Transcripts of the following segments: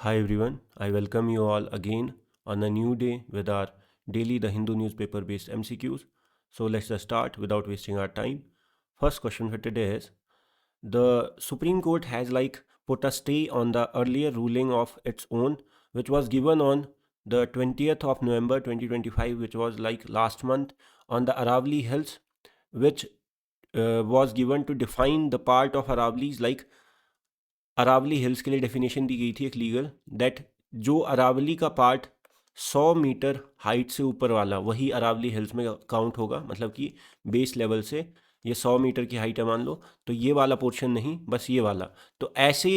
Hi everyone, I welcome you all again on a new day with our daily The Hindu newspaper based MCQs. So let's just start without wasting our time. First question for today is the Supreme Court has put a stay on the earlier ruling of its own, which was given on the 20th of November 2025, which was like last month, on the Aravali Hills, which was given to define the part of Aravali's Aravali hills के लिए definition दी गई थी एक legal that जो अरावली का part 100 metre height से ऊपर वाला वही अरावली हिल्स में काउंट होगा, मतलब कि बेस लेवल से ये 100 मीटर की हाइट है मान लो, तो ये वाला पोर्शन नहीं, बस ये वाला। तो ऐसे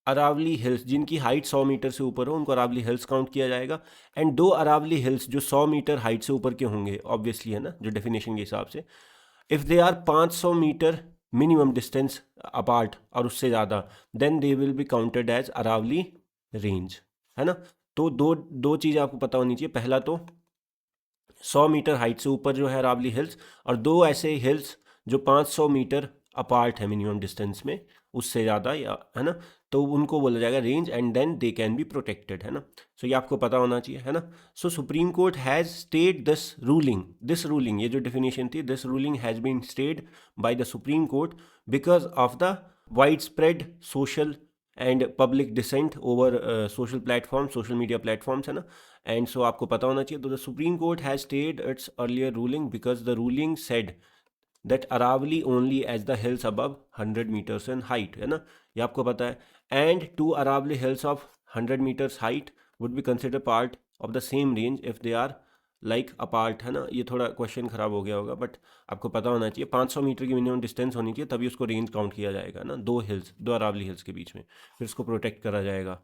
अरावली हिल्स जिनकी हाइट 100 मीटर से ऊपर हो उनको अरावली हिल्स काउंट किया जाएगा। एंड दो अरावली हिल्स जो 100 मीटर हाइट से ऊपर के होंगे, ऑब्वियसली है ना, जो डेफिनेशन के हिसाब से, if they are 500 metre minimum distance apart और उससे ज़्यादा, then they will be counted as Aravalli range, है ना। तो दो दो चीज़ आपको पता होनी चाहिए। पहला तो 100 मीटर हाइट से ऊपर जो है अरावली हिल्स, और दो ऐसे हिल्स जो 500 मीटर अपार्ट है मिनिमम डिस्टेंस में, उससे ज़्यादा, या है ना, तो उनको बोला जाएगा range, and then they can be protected, है ना। सो ये आपको पता होना चाहिए, है ना। So supreme court has stayed this ruling, ये जो डेफिनेशन थी, this ruling has been stayed by the supreme court because of the wide spread social and public dissent over social media platforms, है ना। एंड सो आपको पता होना चाहिए, तो the supreme court has stayed its earlier ruling because the ruling said that Aravalli only as the hills above 100 metres in height, है ना, ये आपको पता है। And two Aravalli hills of 100 metres height would be consider part of the same range if they are apart, है ना। ये थोड़ा क्वेश्चन खराब हो गया होगा, बट आपको पता होना चाहिए 500 मीटर की मिनिमम डिस्टेंस होनी चाहिए, तभी उसको रेंज काउंट किया जाएगा ना, दो अरावली हिल्स के बीच में, फिर उसको प्रोटेक्ट करा जाएगा।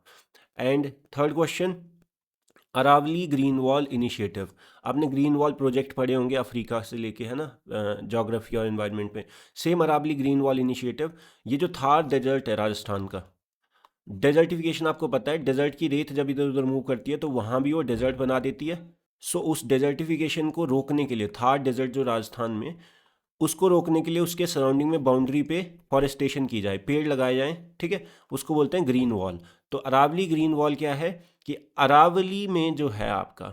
And third question, Aravalli green wall initiative. आपने ग्रीन वॉल प्रोजेक्ट पढ़े होंगे अफ्रीका से लेके, है ना, जोग्राफी और एनवायरनमेंट में। Same Aravalli green wall initiative, ये जो थार डेजर्ट है राजस्थान का, डेजर्टिफिकेशन आपको पता है, डेजर्ट की रेत जब इधर उधर मूव करती है तो वहाँ भी वो डेजर्ट बना देती है। सो उस डेजर्टिफिकेशन को रोकने के लिए, थार डेजर्ट जो राजस्थान में, उसको रोकने के लिए उसके सराउंडिंग में बाउंड्री पे फॉरेस्टेशन की जाए, पेड़ लगाए जाएं, ठीक है, उसको बोलते हैं ग्रीन वॉल। तो अरावली ग्रीन वॉल क्या है कि अरावली में जो है आपका,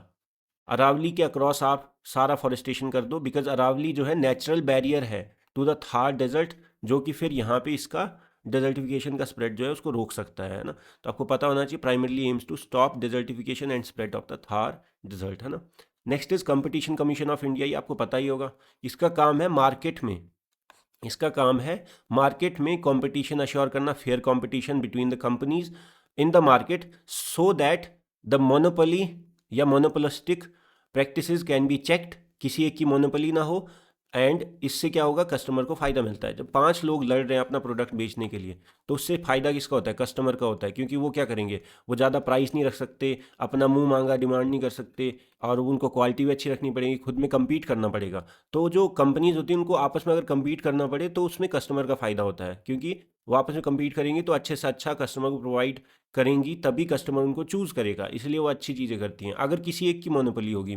अरावली के अक्रॉस आप सारा फॉरेस्टेशन कर दो, बिकॉज अरावली जो है नेचुरल बैरियर है टू द थार डेजर्ट, जो कि फिर यहाँ पे इसका डेजर्टिफिकेशन का स्प्रेड जो है उसको रोक सकता है ना। तो आपको पता होना चाहिए, primarily aims to stop desertification and spread of the Thar desert, है ना। Next is competition commission of India, ये आपको पता ही होगा। इसका काम है मार्केट में, इसका काम है मार्केट में कंपटीशन अश्योर करना, fair competition between the companies in the market, so that the monopoly या monopolistic practices can be checked, किसी एक की मोनोपोली ना हो। एंड इससे क्या होगा, कस्टमर को फ़ायदा मिलता है। जब 5 लोग लड़ रहे हैं अपना प्रोडक्ट बेचने के लिए, तो उससे फ़ायदा किसका होता है, कस्टमर का होता है, क्योंकि वो क्या करेंगे, वो ज़्यादा प्राइस नहीं रख सकते, अपना मुंह मांगा डिमांड नहीं कर सकते, और उनको क्वालिटी भी अच्छी रखनी पड़ेगी, खुद में कम्पीट करना पड़ेगा। तो जो कंपनीज होती हैं उनको आपस में अगर कम्पीट करना पड़े तो उसमें कस्टमर का फ़ायदा होता है, क्योंकि वो आपस में कम्पीट करेंगी तो अच्छे से अच्छा कस्टमर को प्रोवाइड करेंगी, तभी कस्टमर उनको चूज़ करेगा, इसलिए वो अच्छी चीज़ें करती हैं। अगर किसी एक की मोनोपोली होगी,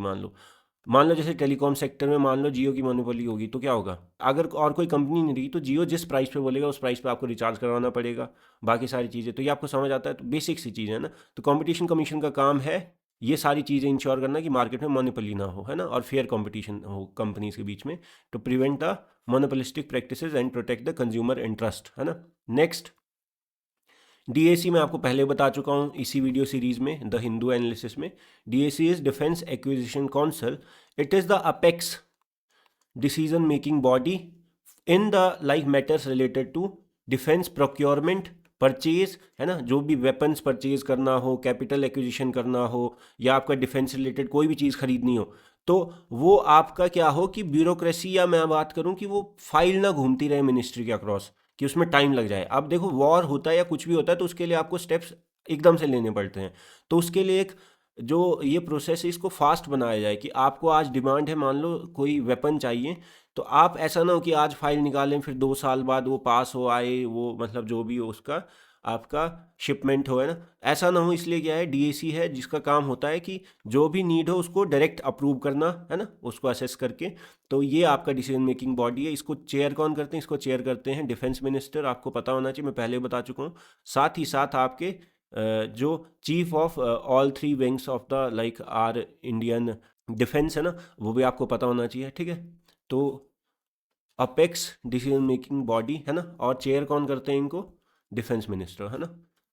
मान लो जैसे टेलीकॉम सेक्टर में मान लो जियो की मोनोपोली होगी, तो क्या होगा, अगर और कोई कंपनी नहीं रही तो जियो जिस प्राइस पे बोलेगा उस प्राइस पे आपको रिचार्ज करवाना पड़ेगा, बाकी सारी चीज़ें। तो ये आपको समझ आता है, तो बेसिक सी चीज़ है ना। तो कंपटीशन कमीशन का काम है ये सारी चीज़ें इंश्योर करना कि मार्केट में मोनोपोली ना हो, है ना, और फेयर कंपटीशन हो कंपनीज के बीच में, to prevent the monopolistic practices and protect the consumer interest, है ना। नेक्स्ट, डीएसी मैं आपको पहले बता चुका हूँ इसी वीडियो सीरीज में, द हिंदू एनालिसिस में। DAC is defence acquisition council, it is the apex decision making body in the matters related to defence procurement, purchase, है ना, जो भी वेपन्स परचेज करना हो, कैपिटल एक्विजिशन करना हो, या आपका डिफेंस रिलेटेड कोई भी चीज़ खरीदनी हो, तो वो आपका क्या हो कि ब्यूरोक्रेसी, या मैं बात करूं कि वो फाइल ना घूमती रहे मिनिस्ट्री के अक्रॉस, कि उसमें टाइम लग जाए। अब देखो, वॉर होता है या कुछ भी होता है तो उसके लिए आपको स्टेप्स एकदम से लेने पड़ते हैं, तो उसके लिए एक जो ये प्रोसेस है इसको फास्ट बनाया जाए, कि आपको आज डिमांड है, मान लो कोई वेपन चाहिए, तो आप ऐसा ना हो कि आज फाइल निकालें फिर 2 साल बाद वो पास हो आए, वो मतलब जो भी हो उसका आपका शिपमेंट हो, है ना, ऐसा ना हो। इसलिए क्या है, डीएसी है जिसका काम होता है कि जो भी नीड हो उसको डायरेक्ट अप्रूव करना, है ना, उसको असेस करके। तो ये आपका डिसीजन मेकिंग बॉडी है। इसको चेयर कौन करते हैं, इसको चेयर करते हैं डिफेंस मिनिस्टर, आपको पता होना चाहिए, मैं पहले बता चुका हूँ। साथ ही साथ आपके जो chief of all three wings of the like our Indian defence है ना, वो भी आपको पता होना चाहिए, ठीक है। तो अपेक्स डिसीजन मेकिंग बॉडी है ना, और चेयर कौन करते हैं इनको, डिफेंस मिनिस्टर है ना,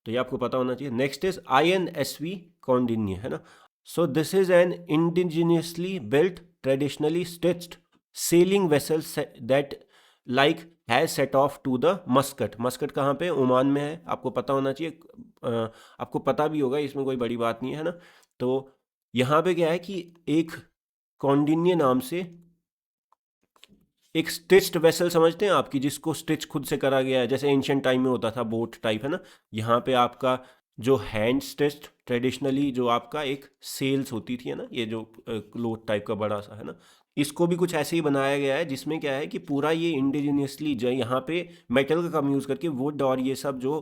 तो ये आपको पता होना चाहिए। नेक्स्ट इज INSV कौंडिन्य है ना, so this is an indigenously built traditionally stitched sailing vessel that like has set off to the Muscat. Muscat कहाँ पे, ओमान में है, आपको पता होना चाहिए। आपको पता भी होगा, इसमें कोई बड़ी बात नहीं है ना। तो यहाँ पे क्या है कि एक कौंडिन्य नाम से एक स्टिच्ड वेसल समझते हैं आपकी, जिसको स्टिच खुद से करा गया है, जैसे एंशियंट टाइम में होता था बोट टाइप है ना। यहाँ पे आपका जो हैंड स्टिच्ड ट्रेडिशनली जो आपका एक सेल्स होती थी है ना, ये जो क्लोथ टाइप का बड़ा सा है ना, इसको भी कुछ ऐसे ही बनाया गया है, जिसमें क्या है कि पूरा ये इंडिजिनियसली जो यहाँ पे मेटल का कम यूज़ करके वुड और ये सब जो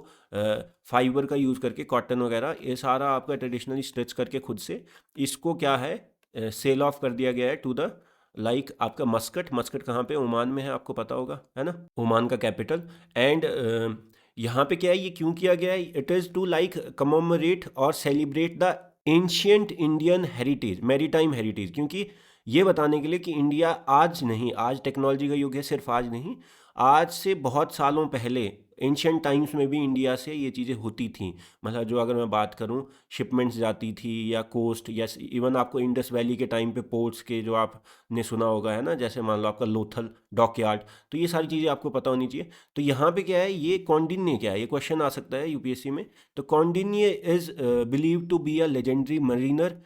फाइबर का यूज़ करके कॉटन वगैरह, ये सारा आपका ट्रेडिशनली स्टिच करके खुद से इसको क्या है सेल ऑफ कर दिया गया है टू द लाइक आपका मस्कट। मस्कट कहाँ पे, ओमान में है, आपको पता होगा है ना, ओमान का कैपिटल। एंड यहाँ पे क्या है, ये क्यों किया गया है, it is to like commemorate और celebrate the ancient Indian heritage, maritime heritage, क्योंकि ये बताने के लिए कि इंडिया आज नहीं, आज टेक्नोलॉजी का युग है, सिर्फ आज नहीं, आज से बहुत सालों पहले एंशियंट टाइम्स में भी इंडिया से ये चीज़ें होती थी। मतलब जो अगर मैं बात करूं, शिपमेंट्स जाती थी या कोस्ट, या इवन आपको इंडस वैली के टाइम पे पोर्ट्स के जो आपने सुना होगा है ना, जैसे मान लो आपका लोथल डॉकयार्ड, तो ये सारी चीज़ें आपको पता होनी चाहिए। तो यहाँ पे क्या है, ये कौंडिन्य क्या है, ये क्वेश्चन आ सकता है यूपीएससी में। तो Kaundinya is believe to be a legendary mariner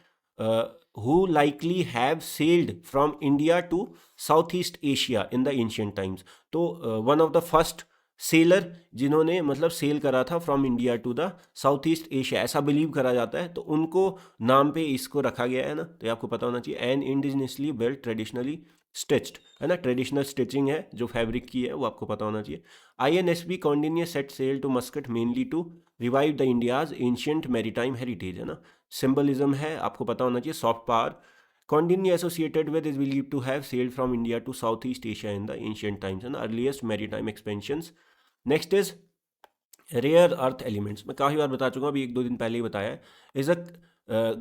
who likely have sailed from India to Southeast Asia in the ancient times। तो one of the first sailor जिन्होंने मतलब सेल करा था from India to the south east Asia, ऐसा believe करा जाता है, तो उनको नाम पे इसको रखा गया है ना, तो ये आपको पता होना चाहिए। And indigenously built traditionally stitched है ना, ट्रेडिशनल स्टिचिंग है जो फैब्रिक की है, वो आपको पता होना चाहिए। INSB Kaundinya set sail to Muscat mainly to revive the India's ancient maritime heritage है ना। सिंबलिज्म है, आपको पता होना चाहिए, soft power. Kondini associated with is believed to have sailed from India to Southeast Asia in the ancient times and earliest maritime expansions। Next is rare earth elements। मैं काफ़ी बार बता चुका हूँ, अभी 1-2 दिन पहले ही बताया है। Is a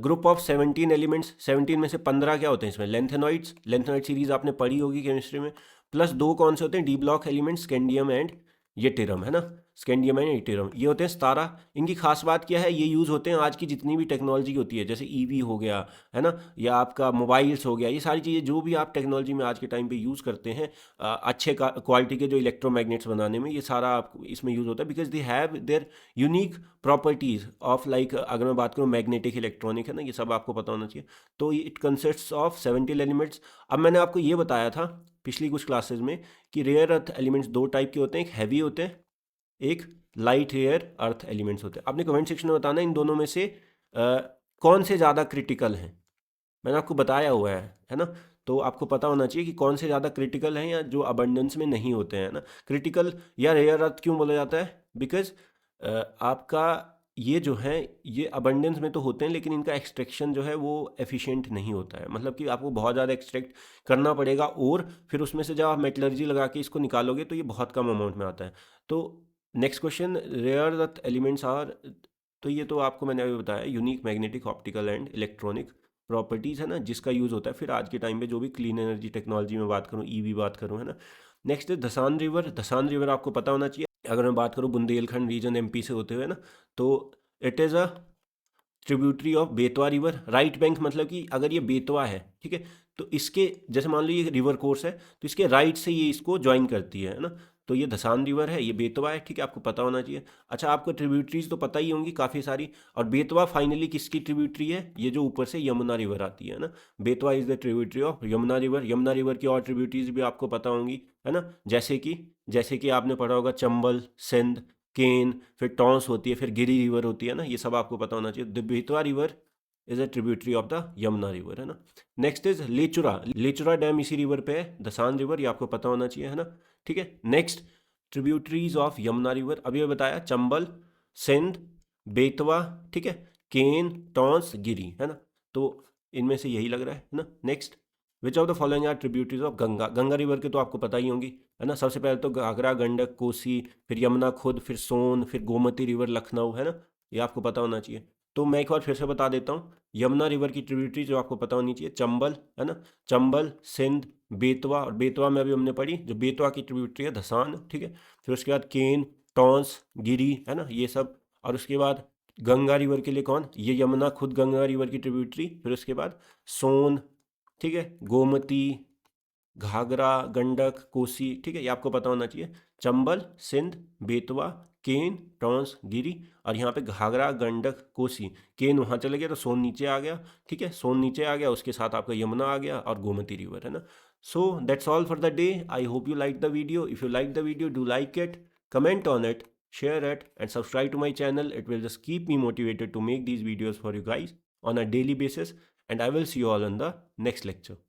group of 17 elements, 17 में से 15 क्या होते हैं इसमें, लेंथेनॉइड्स, लेंथेनॉइड सीरीज आपने पढ़ी होगी केमिस्ट्री में, प्लस 2 कौन से होते हैं, D block elements, scandium and yttrium है ना, स्कैंडियम एंड येटेरम, ये होते हैं 17। इनकी खास बात क्या है, ये यूज़ होते हैं आज की जितनी भी टेक्नोलॉजी होती है, जैसे ईवी हो गया है ना, या आपका मोबाइल्स हो गया, ये सारी चीज़ें जो भी आप टेक्नोलॉजी में आज के टाइम पे यूज़ करते हैं, अच्छे क्वालिटी के जो इलेक्ट्रोमैग्नेट्स बनाने में, ये सारा आप इसमें यूज़ होता है, because they have their unique properties of like, अगर मैं बात करूँ मैग्नेटिक इलेक्ट्रॉनिक है ना, ये सब आपको पता होना चाहिए। तो इट कंसिस्ट्स ऑफ 17 एलिमेंट्स। अब मैंने आपको ये बताया था पिछली कुछ क्लासेस में कि रेयर अर्थ एलिमेंट्स 2 टाइप के होते हैं, एक हैवी होते हैं, एक लाइट रेयर अर्थ एलिमेंट्स होते हैं। आपने कमेंट सेक्शन में बताना इन दोनों में से कौन से ज़्यादा क्रिटिकल हैं, मैंने आपको बताया हुआ है ना, तो आपको पता होना चाहिए कि कौन से ज़्यादा क्रिटिकल हैं या जो अबंडेंस में नहीं होते हैं ना। क्रिटिकल या रेयर अर्थ क्यों बोला जाता है, बिकॉज आपका ये जो है ये अबंडेंस में तो होते हैं, लेकिन इनका एक्सट्रैक्शन जो है वो एफिशिएंट नहीं होता है, मतलब कि आपको बहुत ज़्यादा एक्सट्रैक्ट करना पड़ेगा, और फिर उसमें से जब आप मेटलर्जी लगा के इसको निकालोगे तो ये बहुत कम अमाउंट में आता है। तो next question, rare earth elements are, तो ये तो आपको मैंने अभी बताया, unique magnetic optical and electronic properties है ना, जिसका यूज़ होता है फिर आज के टाइम पे जो भी क्लीन एनर्जी टेक्नोलॉजी में बात करूँ, ईवी बात करूँ है ना। नेक्स्ट है धसान रिवर। धसान रिवर आपको पता होना चाहिए, अगर मैं बात करूँ बुंदेलखंड रीजन एमपी से होते हुए ना, तो it is a tributary of Betwa river. Right bank मतलब कि अगर ये बेतवा है, ठीक है, तो इसके जैसे मान लो ये रिवर कोर्स है, तो इसके राइट से ये इसको ज्वाइन करती है ना, तो ये धसान रिवर है, ये बेतवा है, ठीक है, आपको पता होना चाहिए। अच्छा, आपको ट्रिब्यूटरीज तो पता ही होंगी काफ़ी सारी, और बेतवा फाइनली किसकी ट्रिब्यूटरी है, ये जो ऊपर से यमुना रिवर आती है ना, Betwa is the tributary of Yamuna river. Yamuna river की और ट्रिब्यूटरीज भी आपको पता होंगी है ना, जैसे कि आपने पढ़ा होगा चंबल, सिंध, केन, फिर टॉन्स होती है, फिर गिरी रिवर होती है ना, ये सब आपको पता होना चाहिए। The Betwa river is a tributary of the Yamuna river है ना। Next is Lachura. Lachura dam इसी रिवर पे है, दसान रिवर, ये आपको पता होना चाहिए है ना, ठीक है। Next tributaries of Yamuna river, अभी ये बताया, चंबल, सिंध, बेतवा, ठीक है, केन, टॉन्स, गिरी है ना, तो इनमें से यही लग रहा है ना। Next, which of the following are tributaries of Ganga. Ganga river के तो आपको पता ही होंगी है ना, सबसे पहले तो घाघरा, गंडक, कोसी, फिर यमुना खुद, फिर सोन, फिर गोमती रिवर लखनऊ है ना, ये आपको पता होना चाहिए। तो मैं एक बार फिर से बता देता हूँ, यमुना रिवर की ट्रिब्यूटरी जो आपको पता होनी चाहिए, चंबल है ना, चंबल, सिंध, बेतवा, और बेतवा में अभी हमने पढ़ी जो बेतवा की ट्रिब्यूटरी है धसान, ठीक है। फिर उसके बाद केन, टॉन्स, गिरी, है ना, ये सब। और उसके बाद गंगा रिवर के लिए कौन, ये यमुना खुद गंगा रिवर की ट्रिब्यूटरी। फिर उसके बाद सोन, ठीक है, गोमती, घाघरा, गंडक, कोसी, ठीक है, ये आपको पता होना चाहिए। चंबल, सिंध, बेतवा, केन, टॉन्स, गिरी, और यहाँ पे घाघरा, गंडक, कोसी। केन वहाँ चले गया तो सोन नीचे आ गया, ठीक है, सोन नीचे आ गया, उसके साथ आपका यमुना आ गया और गोमती रिवर, है ना। So that's all for the day. I hope you like the video. If you like the video, do like it, comment on it, share it, and subscribe to my channel. It will just keep me motivated to make these videos for you guys on a daily basis. And I will see you all in the next lecture.